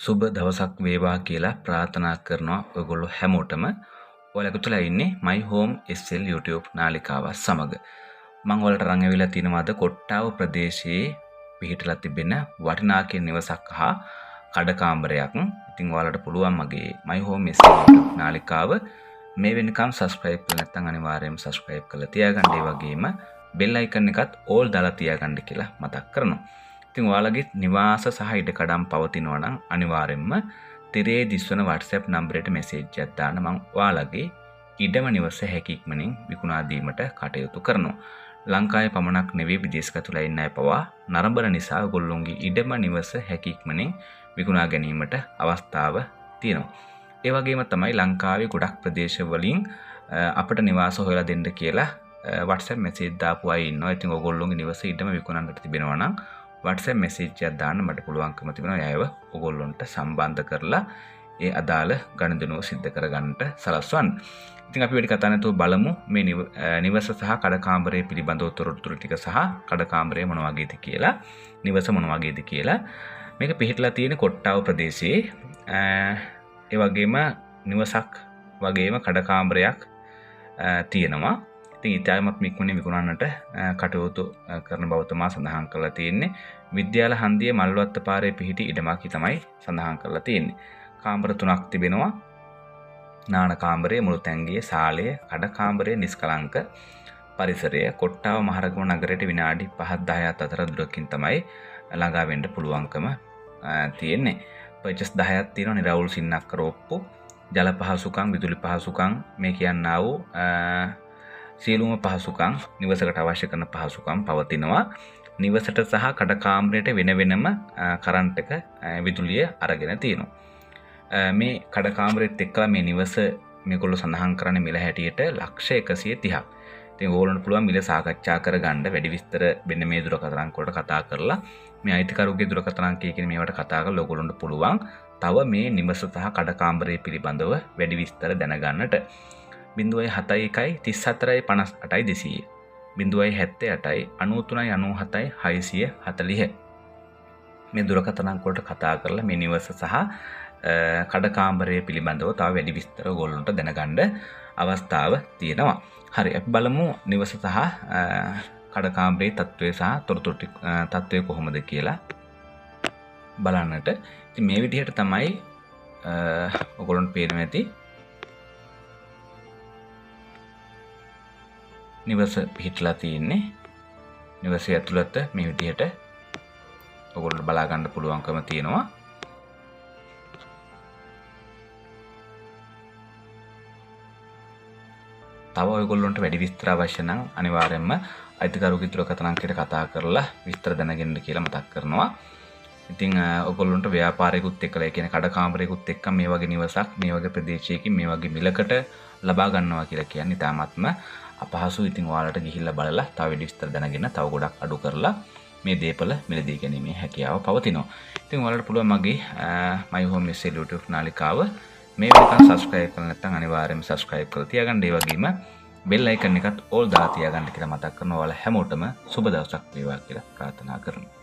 සුබ දවසක් වේවා කියලා ප්‍රාර්ථනා කරනවා ඔයගොල්ලෝ හැමෝටම. ඔයාලා එකතුලා ඉන්නේ My Home SL YouTube නාලිකාව සමග. මම ඔයාලට රන් ඇවිල්ලා තිනවා අද කොට්ටාව ප්‍රදේශයේ පිහිටලා තිබෙන වටිනා කියන නිවසක් හා කඩකාමරයක්. ඉතින් ඔයාලට පුළුවන් මගේ My Home SL YouTube නාලිකාව මේ වෙනකම් subscribe කරලා නැත්නම් අනිවාර්යයෙන්ම subscribe කරලා තියාගන්න. ඒ වගේම bell icon එකත් all දාලා තියාගන්න කියලා මතක් කරනවා. ඉතින් ඔයාලගේ නිවාස සහ ඉඩකඩම් පවතිනවා නම් අනිවාර්යයෙන්ම තිරේ දිස්වන WhatsApp නම්බරයට මැසේජ් එකක් දාන්න. මම ඔයාලගේ ඉඩම නිවස හැකියක්මනින් විකුණා දීමට කටයුතු කරනවා. ලංකාවේ පමණක් නෙවෙයි විදේශගතලා ඉන්න අය පවා නරඹන නිසා ඔයගොල්ලෝගේ ඉඩම නිවස හැකියක්මනින් විකුණා ගැනීමට අවස්ථාව තියෙනවා. ඒ වගේම තමයි ලංකාවේ ගොඩක් ප්‍රදේශ වලින් අපිට නිවාස හොයලා දෙන්න කියලා WhatsApp මැසේජ් දාපු අය ඉන්නවා. ඉතින් ඔයගොල්ලෝගේ නිවස ඉඩම විකුණන්නට තිබෙනවා නම් WhatsApp message එකක් දාන්න මට පුළුවන්කම තිබෙනවා. එයාව ඔයගොල්ලන්ට සම්බන්ධ කරලා ඒ අදාළ ගනුදෙනුව සිද්ධ කරගන්නට සලස්වන්න. ඉතින් අපි වැඩි කතා නැතුව බලමු මේ නිවස සහ කඩකාමරය පිළිබඳව තොරතුරු ටික සහ කඩකාමරය මොන වගේද කියලා, නිවස මොන වගේද කියලා. මේක පිහිටලා තියෙන කොට්ටාව ප්‍රදේශයේ ඒ වගේම නිවසක් වගේම කඩකාමරයක් තියෙනවා. ඉතින් ඉතාමත් ඉක්මනින් විකුණන්නට කටයුතු කරන බව තමයි සඳහන් කරලා තියෙන්නේ. විද්‍යාල හන්දියේ මල්වත්ත පාරේ පිහිටි ඉඩමක් තමයි සඳහන් කරලා තියෙන්නේ. කාමර 3ක් තිබෙනවා. නාන කාමරය, මුළු තැන්ගිය, ශාලය, කඩ කාමරය, නිස්කලංක පරිසරය. කොට්ටාව මහරගම නගරයට විනාඩි 5-10ක් අතර දුරකින් තමයි ළඟා වෙන්න පුළුවන්කම තියෙන්නේ. පර්චස් 10ක් තියෙනවා. නිරවුල් සින්නක්කර ඔප්පු, ජල පහසුකම්, විදුලි පහසුකම්, මේ කියන්නා වූ සියලුම පහසුකම්, නිවසකට අවශ්‍ය කරන පහසුකම් පවතිනවා. නිවසට සහ කඩකාමරයට වෙන වෙනම කරන්ට් එක විදුලිය අරගෙන තියෙනවා. මේ කඩකාමරෙත් එක්කලා මේ නිවස මේගොල්ලෝ සඳහන් කරන්නේ මිල හැටියට $130,000. ඉතින් ඕගොල්ලන්ට පුළුවන් මිල සාකච්ඡා කරගන්න. වැඩි විස්තර මෙන්න මේ දුරකථන අංක වලට කතා කරලා මේ අයිතිකරුගේ දුරකථන අංකය කියන මේවට කතා කරලා ඕගොල්ලන්ට පුළුවන් තව මේ නිවස සහ කඩකාමරය පිළිබඳව වැඩි විස්තර දැනගන්නට. 071 34 58 200 078 93 97 640 මේ දුරකථන අංක වලට කතා කරලා මේ නිවස සහ කඩකාමරය පිළිබඳව තව වැඩි විස්තර ඔයගොල්ලන්ට දැනගන්න අවස්ථාව තියෙනවා. හරි, අපි බලමු නිවස සහ කඩකාමරයේ තත්ත්වය සහ තොරතුරු තත්ත්වය කොහොමද කියලා බලන්නට. ඉතින් මේ විදිහට තමයි ඔයගොල්ලන්ට පේනවා ඇති නිවස පිහිටලා තියෙන්නේ. නිවසේ ඇතුළත මේ විදිහට ඔයගොල්ලන්ට බලා ගන්න පුළුවන්කම තියෙනවා. තව ඔයගොල්ලන්ට වැඩි විස්තර අවශ්‍ය නම් අනිවාර්යයෙන්ම අයිතිකරුගේ දුරකථන අංකයට කතා කරලා විස්තර දැනගන්න කියලා මතක් කරනවා. ඉතින් ඔයගොල්ලන්ට ව්‍යාපාරිකුත් එක්කලා, ඒ කියන්නේ කඩකාමරයකුත් එක්ක මේ වගේ නිවසක් මේ වගේ ප්‍රදේශයකින් මේ වගේ මිලකට ලබා ගන්නවා කියලා කියන්නේ තාමත්ම අපහසු. ඉතින් ඔයාලට ගිහිල්ලා බලලා තව වැඩි විස්තර දැනගෙන තව ගොඩක් අඩු කරලා මේ දේපල මිලදී ගැනීමේ හැකියාව පවතිනවා. ඉතින් ඔයාලට පුළුවන් මගේ My Home SL YouTube නාලිකාව මේ වෙනකන් subscribe කරලා නැත්නම් අනිවාර්යයෙන්ම subscribe කරලා තියාගන්න. ඒ වගේම bell icon එකත් all දාලා තියාගන්න කියලා මතක් කරනවා. ඔයාලා හැමෝටම සුබ දවසක් වේවා කියලා ප්‍රාර්ථනා කරනවා.